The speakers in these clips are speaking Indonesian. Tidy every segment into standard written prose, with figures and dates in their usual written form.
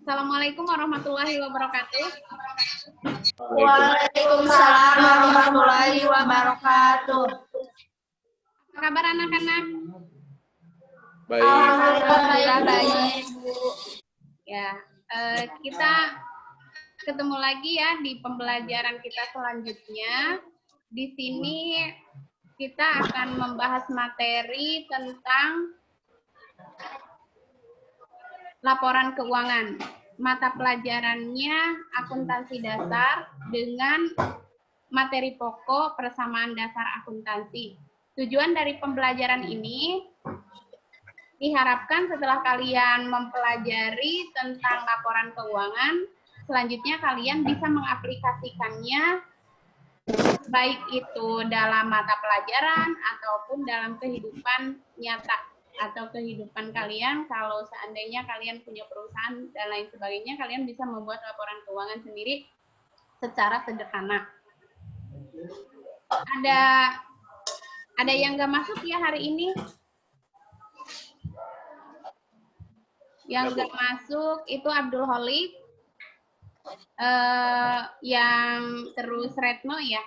Assalamualaikum warahmatullahi wabarakatuh. Waalaikumsalam warahmatullahi wabarakatuh. Apa kabar anak-anak? Baik. Alhamdulillah baik, Bu. Ya, kita ketemu lagi ya di pembelajaran kita selanjutnya. Di sini kita akan membahas materi tentang laporan keuangan. Mata pelajarannya akuntansi dasar dengan materi pokok persamaan dasar akuntansi. Tujuan dari pembelajaran ini diharapkan setelah kalian mempelajari tentang laporan keuangan, selanjutnya kalian bisa mengaplikasikannya baik itu dalam mata pelajaran ataupun dalam kehidupan nyata atau kehidupan kalian. Kalau seandainya kalian punya perusahaan dan lain sebagainya, kalian bisa membuat laporan keuangan sendiri secara sederhana. Ada yang nggak masuk ya hari ini? Yang nggak masuk itu Abdul Holik, yang terus Retno ya.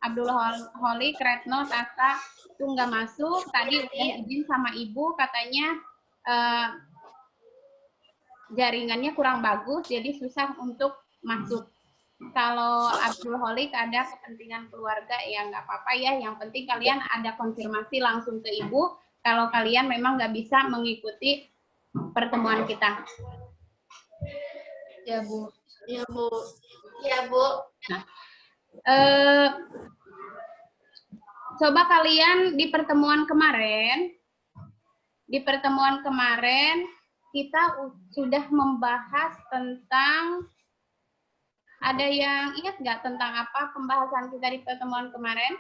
Abdul Holik, Retno, Tata itu nggak masuk. Tadi udah izin sama ibu, katanya jaringannya kurang bagus, jadi susah untuk masuk. Kalau Abdul Holik ada kepentingan keluarga, ya nggak apa-apa ya. Yang penting kalian ada konfirmasi langsung ke ibu kalau kalian memang nggak bisa mengikuti pertemuan kita. Ya, Bu. Ya, Bu. Ya, Bu. Nah, coba kalian di pertemuan kemarin kita sudah membahas tentang, ada yang ingat nggak tentang apa pembahasan kita di pertemuan kemarin?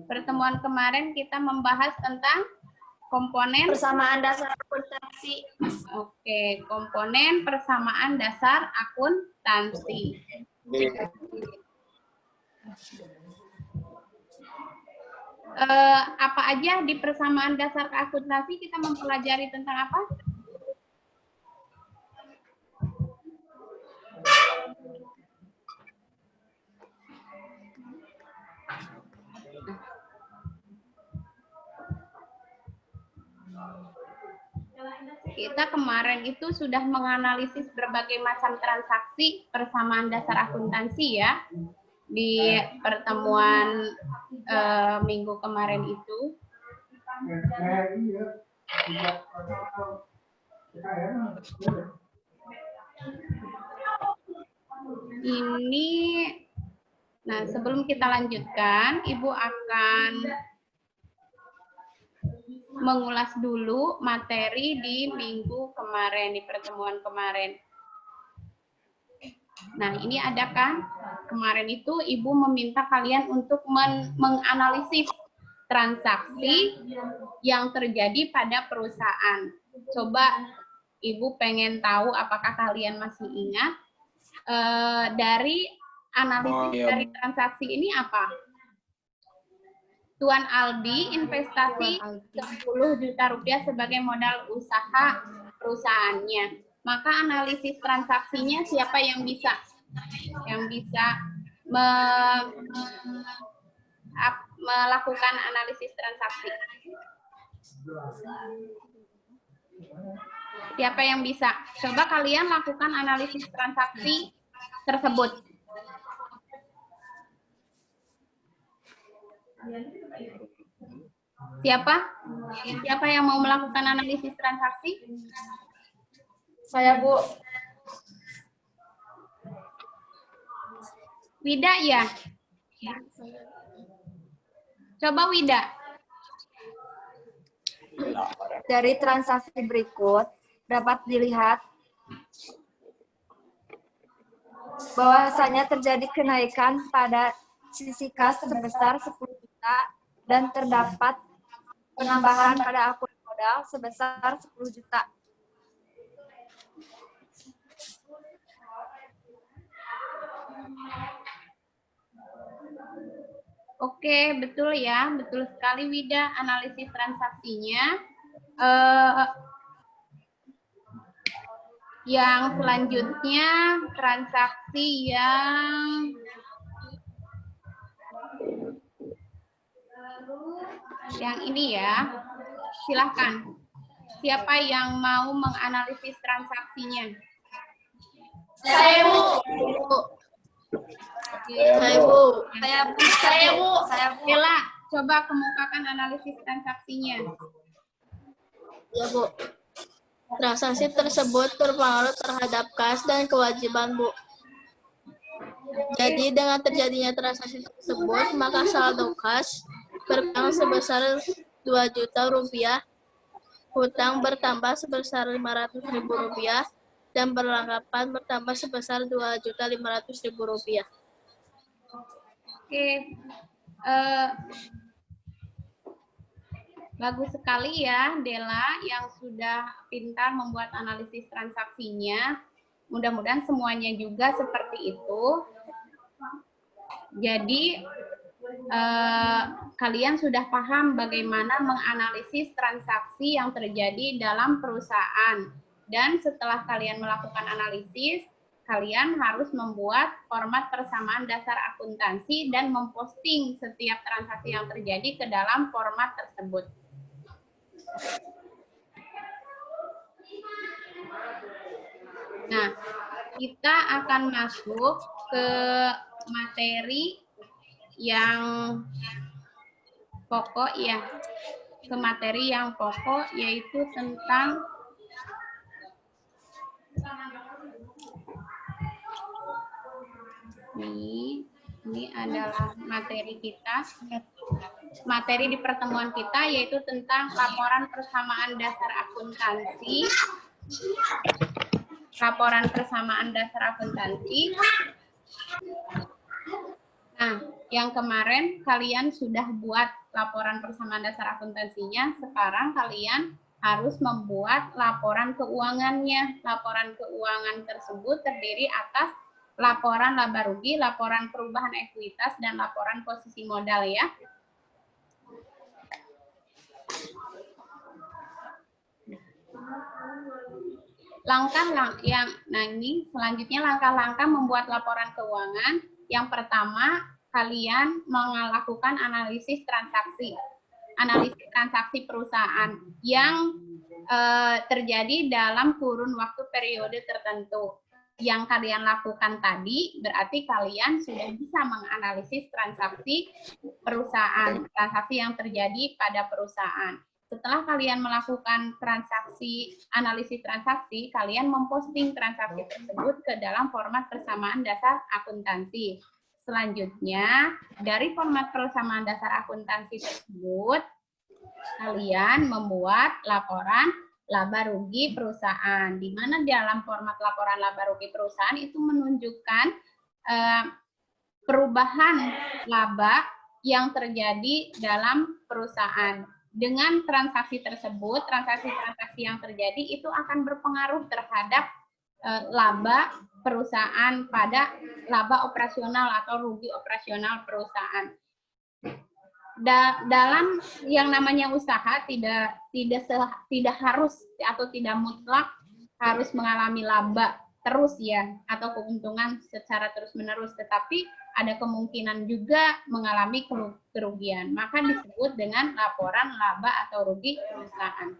Pertemuan kemarin kita membahas tentang komponen Persamaan dasar akuntansi. Oke, komponen persamaan dasar akuntansi. Apa aja di persamaan dasar akuntansi kita mempelajari tentang apa? Kita kemarin itu sudah menganalisis berbagai macam transaksi persamaan dasar akuntansi ya, di pertemuan minggu kemarin itu. Ini, nah sebelum kita lanjutkan, Ibu akan mengulas dulu materi di minggu kemarin, di pertemuan kemarin. Nah, ini ada kan, kemarin itu Ibu meminta kalian untuk menganalisis transaksi yang terjadi pada perusahaan. Coba Ibu pengen tahu apakah kalian masih ingat dari analisis dari transaksi ini apa? Tuan Aldi investasi 10 juta rupiah sebagai modal usaha perusahaannya. Maka analisis transaksinya siapa yang bisa? Yang bisa melakukan analisis transaksi? Siapa yang bisa? Coba kalian lakukan analisis transaksi tersebut. Siapa? Siapa yang mau melakukan analisis transaksi? Saya, Bu. Wida ya? Coba Wida. Dari transaksi berikut dapat dilihat bahwasanya terjadi kenaikan pada sisi kas sebesar 10 juta dan terdapat penambahan pada akun modal sebesar 10 juta. Oke, betul ya, betul sekali Wida. Analisis transaksinya. Yang selanjutnya transaksi yang ini ya. Silahkan. Siapa yang mau menganalisis transaksinya? Saya, Bu. Saya, Bu. Saya, Bu. Ella, coba kemukakan analisis transaksinya. Ya, Bu. Transaksi tersebut berpengaruh terhadap kas dan kewajiban, Bu. Jadi dengan terjadinya transaksi tersebut, maka saldo kas berkurang sebesar 2 juta rupiah, hutang bertambah sebesar 500.000 rupiah, dan perlengkapan bertambah sebesar 2.500.000 rupiah. Oke, bagus sekali ya Dela yang sudah pintar membuat analisis transaksinya. Mudah-mudahan semuanya juga seperti itu. Jadi kalian sudah paham bagaimana menganalisis transaksi yang terjadi dalam perusahaan. Dan setelah kalian melakukan analisis, kalian harus membuat format persamaan dasar akuntansi dan memposting setiap transaksi yang terjadi ke dalam format tersebut. Nah, kita akan masuk ke materi yang pokok ya, ke materi yang pokok yaitu tentang ini adalah materi kita, materi di pertemuan kita yaitu tentang laporan persamaan dasar akuntansi. Laporan persamaan dasar akuntansi. Nah, yang kemarin kalian sudah buat laporan persamaan dasar akuntansinya, sekarang kalian harus membuat laporan keuangannya. Laporan keuangan tersebut terdiri atas laporan laba rugi, laporan perubahan ekuitas, dan laporan posisi modal ya. Ini selanjutnya langkah-langkah membuat laporan keuangan. Yang pertama, kalian melakukan analisis transaksi. Analisis transaksi perusahaan yang terjadi dalam kurun waktu periode tertentu. Yang kalian lakukan tadi berarti kalian sudah bisa menganalisis transaksi perusahaan, transaksi yang terjadi pada perusahaan. Setelah kalian melakukan analisis transaksi, kalian memposting transaksi tersebut ke dalam format persamaan dasar akuntansi. Selanjutnya, dari format persamaan dasar akuntansi tersebut, kalian membuat laporan laba rugi perusahaan, di mana dalam format laporan laba rugi perusahaan itu menunjukkan perubahan laba yang terjadi dalam perusahaan. Dengan transaksi tersebut, transaksi-transaksi yang terjadi itu akan berpengaruh terhadap laba perusahaan pada laba operasional atau rugi operasional perusahaan. Dalam yang namanya usaha tidak harus atau tidak mutlak harus mengalami laba terus ya atau keuntungan secara terus-menerus, tetapi ada kemungkinan juga mengalami kerugian, maka disebut dengan laporan laba atau rugi perusahaan.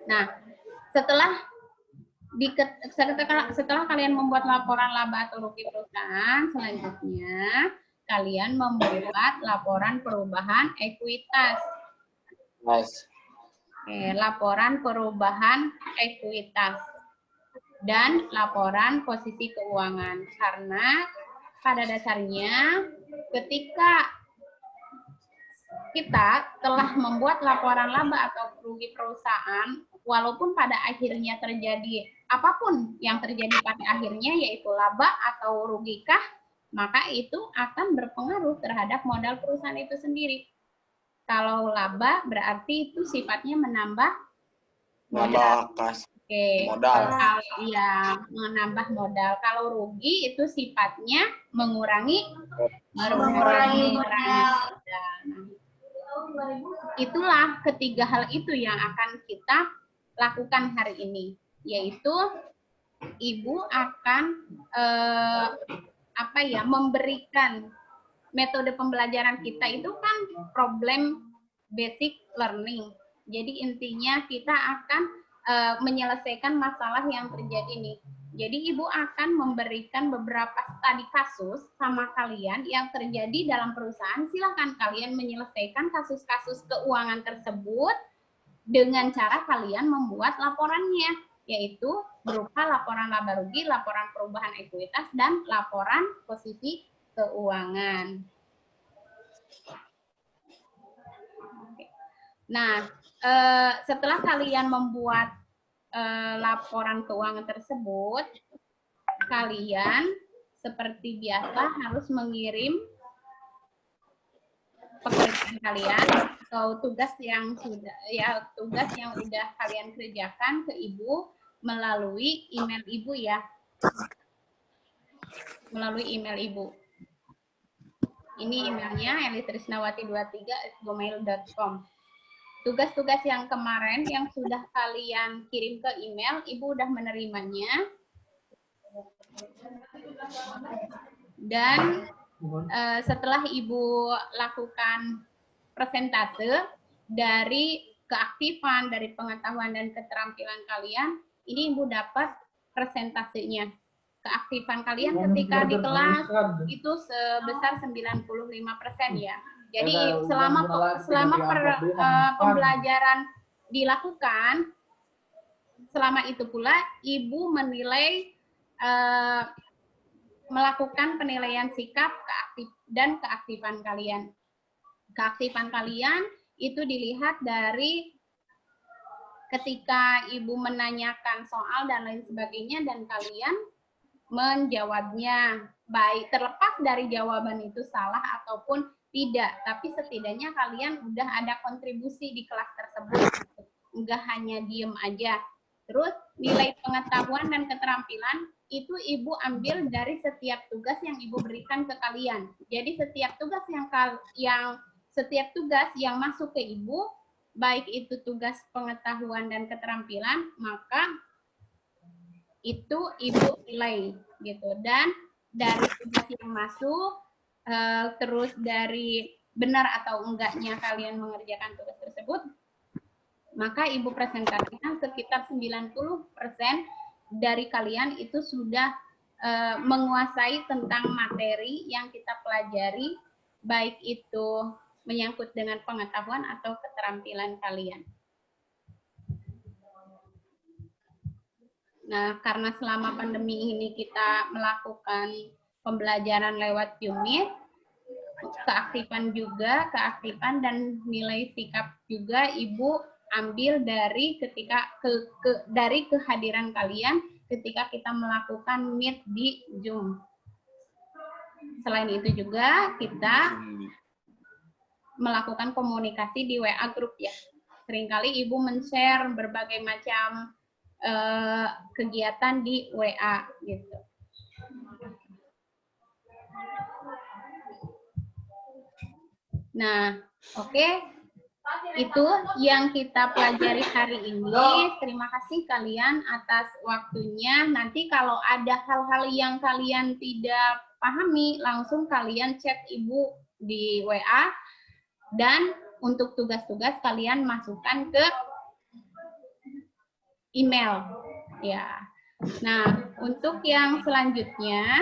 Nah, setelah kalian membuat laporan laba atau rugi perusahaan, selanjutnya kalian membuat laporan perubahan ekuitas. Laporan perubahan ekuitas dan laporan posisi keuangan. Karena pada dasarnya ketika kita telah membuat laporan laba atau rugi perusahaan, walaupun pada akhirnya terjadi apapun yang terjadi pada akhirnya yaitu laba atau rugikah, maka itu akan berpengaruh terhadap modal perusahaan itu sendiri. Kalau laba berarti itu sifatnya menambah modal. Oke. Modal. Ya, menambah modal. Kalau rugi itu sifatnya mengurangi modal. Itulah ketiga hal itu yang akan kita lakukan hari ini, yaitu Ibu akan memberikan metode pembelajaran kita itu kan problem basic learning. Jadi intinya kita akan menyelesaikan masalah yang terjadi nih. Jadi Ibu akan memberikan beberapa studi kasus sama kalian yang terjadi dalam perusahaan. Silakan kalian menyelesaikan kasus-kasus keuangan tersebut dengan cara kalian membuat laporannya, yaitu berupa laporan laba rugi, laporan perubahan ekuitas, dan laporan posisi keuangan. Nah, setelah kalian membuat laporan keuangan tersebut, kalian seperti biasa harus mengirim pekerjaan kalian atau tugas yang udah kalian kerjakan ke Ibu melalui email Ibu ya. Melalui email Ibu. Ini emailnya elitrisnawati23@gmail.com. Tugas-tugas yang kemarin yang sudah kalian kirim ke email, Ibu udah menerimanya. Dan setelah Ibu lakukan persentase dari keaktifan, dari pengetahuan dan keterampilan kalian, ini Ibu dapat persentasenya. Keaktifan kalian ketika di kelas itu sebesar 95% ya. Jadi selama pembelajaran dilakukan, selama itu pula Ibu menilai melakukan penilaian sikap dan keaktifan kalian. Keaktifan kalian itu dilihat dari ketika Ibu menanyakan soal dan lain sebagainya dan kalian menjawabnya, baik terlepas dari jawaban itu salah ataupun tidak, tapi setidaknya kalian udah ada kontribusi di kelas tersebut, enggak hanya diem aja. Terus nilai pengetahuan dan keterampilan itu Ibu ambil dari setiap tugas yang Ibu berikan ke kalian. Jadi setiap tugas yang masuk ke Ibu, baik itu tugas pengetahuan dan keterampilan, maka itu Ibu nilai gitu. Dan dari tugas yang masuk, terus dari benar atau enggaknya kalian mengerjakan tugas tersebut, maka Ibu presentasikan sekitar 90% dari kalian itu sudah menguasai tentang materi yang kita pelajari, baik itu menyangkut dengan pengetahuan atau keterampilan kalian. Nah, karena selama pandemi ini kita melakukan pembelajaran lewat Zoom, keaktifan dan nilai sikap juga Ibu ambil dari dari kehadiran kalian ketika kita melakukan meet di Zoom. Selain itu juga kita melakukan komunikasi di WA group ya. Seringkali Ibu men-share berbagai macam kegiatan di WA gitu. Nah, oke. Itu yang kita pelajari hari ini. Terima kasih kalian atas waktunya. Nanti kalau ada hal-hal yang kalian tidak pahami, langsung kalian chat Ibu di WA. Dan untuk tugas-tugas kalian masukkan ke email. Ya. Nah, untuk yang selanjutnya,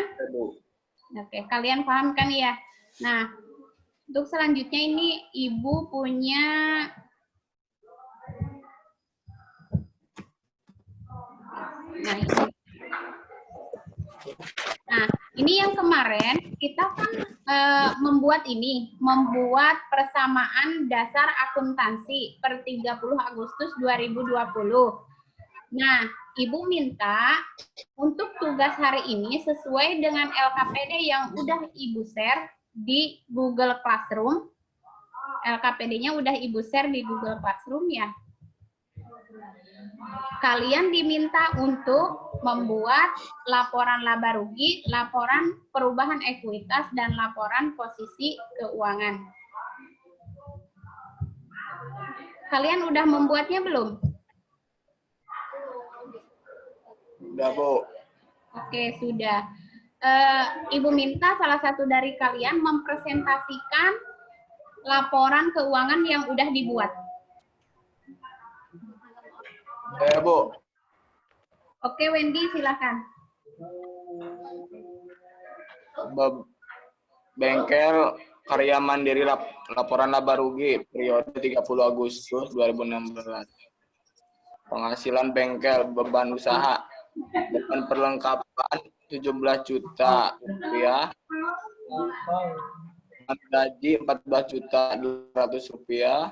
oke, kalian paham kan ya? Nah, untuk selanjutnya ini Ibu punya ini yang kemarin kita kan membuat persamaan dasar akuntansi per 30 Agustus 2020. Nah, Ibu minta untuk tugas hari ini sesuai dengan LKPD yang udah Ibu share di Google Classroom. LKPD-nya udah Ibu share di Google Classroom ya. Kalian diminta untuk membuat laporan laba rugi, laporan perubahan ekuitas, dan laporan posisi keuangan. Kalian udah membuatnya belum? Udah, Bu. Oke, sudah. Ibu minta salah satu dari kalian mempresentasikan laporan keuangan yang udah dibuat. Ya, Bu. Oke, Wendy, silakan. Bengkel Karya Mandiri laporan laba rugi periode 30 Agustus 2016. Penghasilan bengkel beban usaha beban perlengkapan 17 juta rupiah, gaji 14 juta 200 rupiah,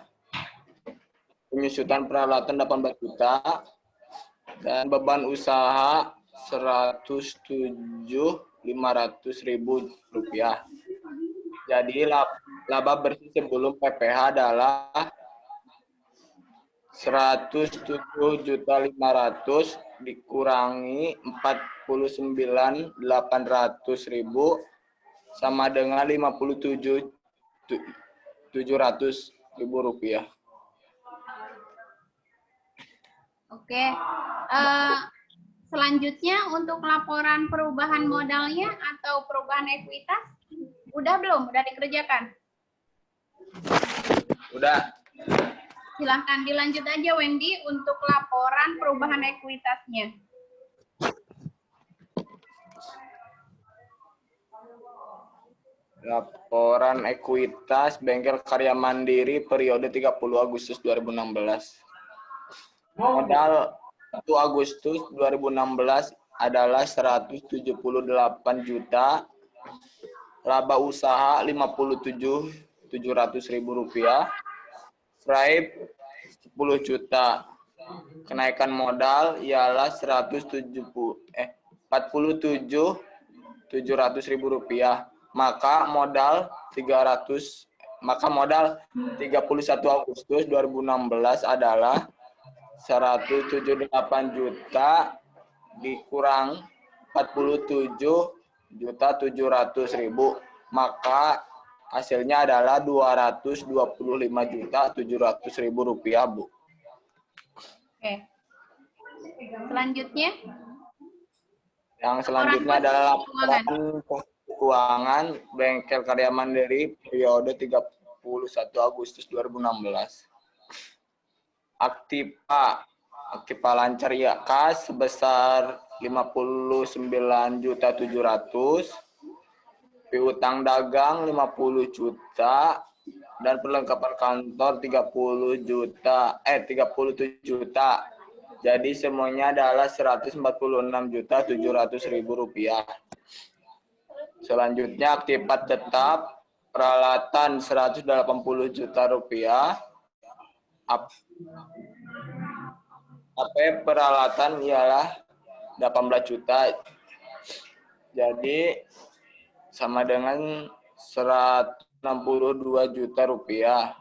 penyusutan peralatan 18 juta, dan beban usaha 107.500 ribu rupiah. Jadi laba bersih sebelum PPh adalah 107.500 dikurangi 49.800 ribu sama dengan 57.700 ribu rupiah. Oke. Selanjutnya untuk laporan perubahan modalnya atau perubahan ekuitas, udah belum? Udah dikerjakan? Udah. Silahkan dilanjut aja, Wendy, untuk laporan perubahan ekuitasnya. Laporan ekuitas Bengkel Karya Mandiri periode 30 Agustus 2016. Modal 1 Agustus 2016 adalah 178 juta, laba usaha 57.700 ribu rupiah, Stripe 10 juta. Kenaikan modal ialah 47.700 ribu rupiah. Maka modal 31 Agustus 2016 adalah 178 juta dikurang 47.700 ribu, maka hasilnya adalah 225.700 ribu rupiah, Bu. Oke. Selanjutnya? Yang selanjutnya adalah laporan keuangan Bengkel Karya Mandiri periode 31 Agustus 2016. Aktiva lancar ya kas sebesar 59.700.000, piutang dagang 50 juta, dan perlengkapan kantor 37 juta. Jadi semuanya adalah 146.700.000 rupiah. Selanjutnya aktifat tetap peralatan 180 juta rupiah. AP peralatan ialah 18 juta. Jadi sama dengan 162 juta rupiah.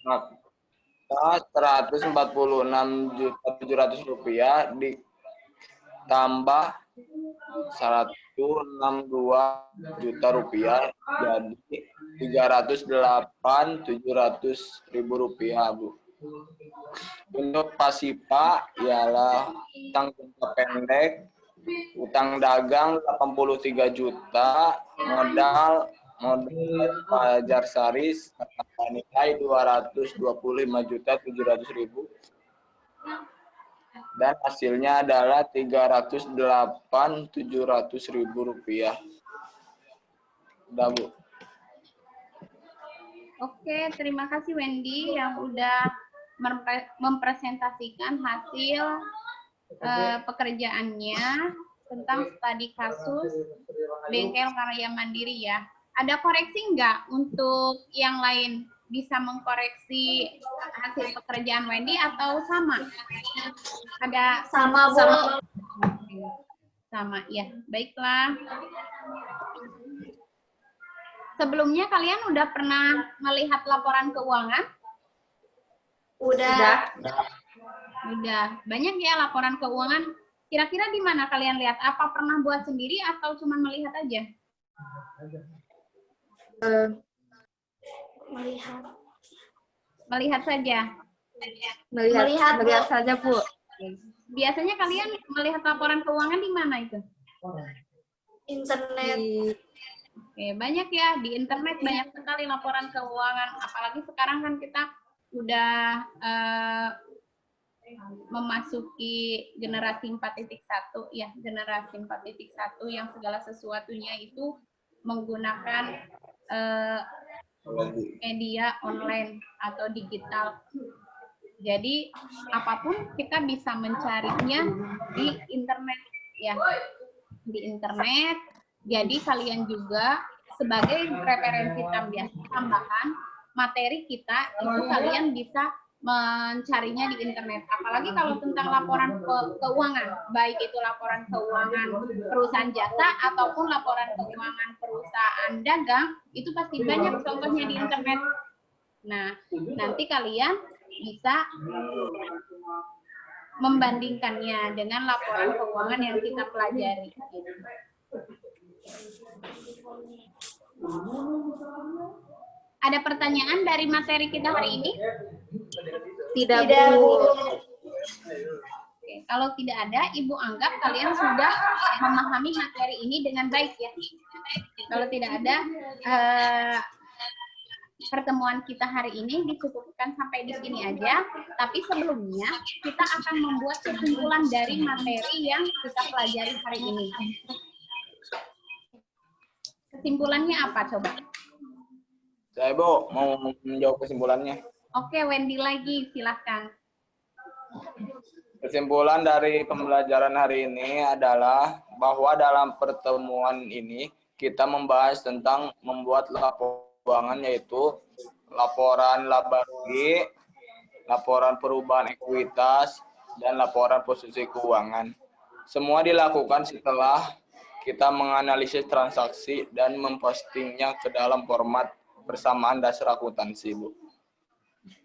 Maka 146.700 rupiah ditambah 162 juta rupiah jadi 308.700 ribu rupiah, Bu. Untuk pasipa ialah utang jangka pendek, utang dagang 83 juta, modal Fajar Saris nilai 225.700 ribu, dan hasilnya adalah 308.700 ribu rupiah. Udah, Bu. Oke, terima kasih Wendy yang udah mempresentasikan hasil pekerjaannya tentang studi kasus Bengkel Karya Mandiri ya. Ada koreksi nggak untuk yang lain? Bisa mengkoreksi hasil pekerjaan Wendy atau sama? Ada Sama, Bu. sama ya. Baiklah. Sebelumnya kalian udah pernah melihat laporan keuangan? Udah. Udah. Banyak ya laporan keuangan. Kira-kira di mana kalian lihat? Apa pernah buat sendiri atau cuma melihat aja? Melihat saja. Melihat saja, Bu. Biasanya kalian melihat laporan keuangan di mana itu? Internet. Oke, banyak ya di internet, banyak sekali laporan keuangan. Apalagi sekarang kan kita udah memasuki generasi 4.1 ya, generasi 4.1 yang segala sesuatunya itu menggunakan media online atau digital. Jadi apapun kita bisa mencarinya di internet ya, di internet. Jadi kalian juga sebagai referensi tambahan materi kita itu kalian bisa mencarinya di internet. Apalagi kalau tentang laporan keuangan, baik itu laporan keuangan perusahaan jasa ataupun laporan keuangan perusahaan dagang, itu pasti banyak contohnya di internet. Nah, nanti kalian bisa membandingkannya dengan laporan keuangan yang kita pelajari. Ada pertanyaan dari materi kita hari ini? Tidak, Bu. Oke, kalau tidak ada, Ibu anggap kalian sudah memahami materi ini dengan baik ya. Kalau tidak ada, pertemuan kita hari ini dicukupkan sampai di sini aja. Tapi sebelumnya, kita akan membuat kesimpulan dari materi yang kita pelajari hari ini. Kesimpulannya apa coba? Saya, Bu, mau menjawab kesimpulannya. Oke, Wendy lagi, silahkan. Kesimpulan dari pembelajaran hari ini adalah bahwa dalam pertemuan ini kita membahas tentang membuat laporan keuangan, yaitu laporan laba rugi, laporan perubahan ekuitas, dan laporan posisi keuangan. Semua dilakukan setelah kita menganalisis transaksi dan mempostingnya ke dalam format persamaan dasar akuntansi, Bu.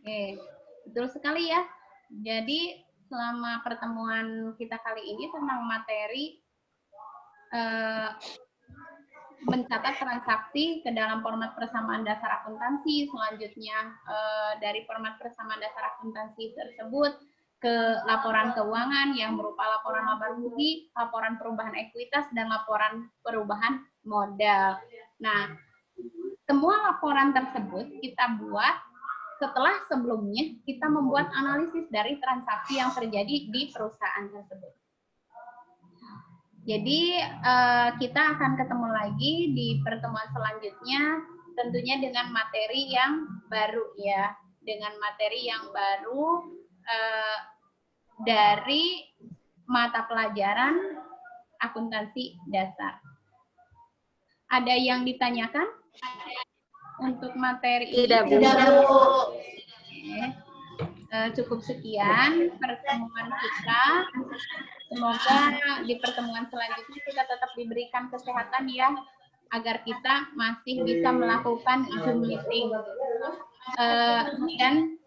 Oke, betul sekali ya. Jadi selama pertemuan kita kali ini tentang materi mencatat transaksi ke dalam format persamaan dasar akuntansi, selanjutnya dari format persamaan dasar akuntansi tersebut ke laporan keuangan yang berupa laporan laba rugi, laporan perubahan ekuitas, dan laporan perubahan modal. Nah, semua laporan tersebut kita buat setelah sebelumnya kita membuat analisis dari transaksi yang terjadi di perusahaan tersebut. Jadi kita akan ketemu lagi di pertemuan selanjutnya, tentunya dengan materi yang baru ya, dengan materi yang baru dari mata pelajaran akuntansi dasar. Ada yang ditanyakan untuk materi ini? Tidak, Bu. Cukup sekian pertemuan kita. Semoga di pertemuan selanjutnya kita tetap diberikan kesehatan ya, agar kita masih bisa melakukan Zoom meeting. Dan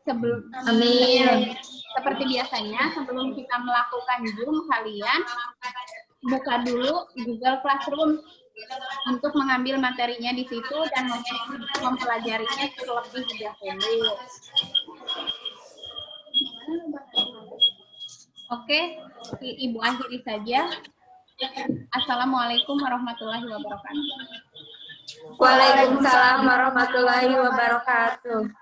seperti biasanya, sebelum kita melakukan Zoom, kalian buka dulu Google Classroom untuk mengambil materinya di situ dan mempelajarinya terlebih dahulu. Oke, Ibu akhiri saja. Assalamualaikum warahmatullahi wabarakatuh. Waalaikumsalam warahmatullahi wabarakatuh.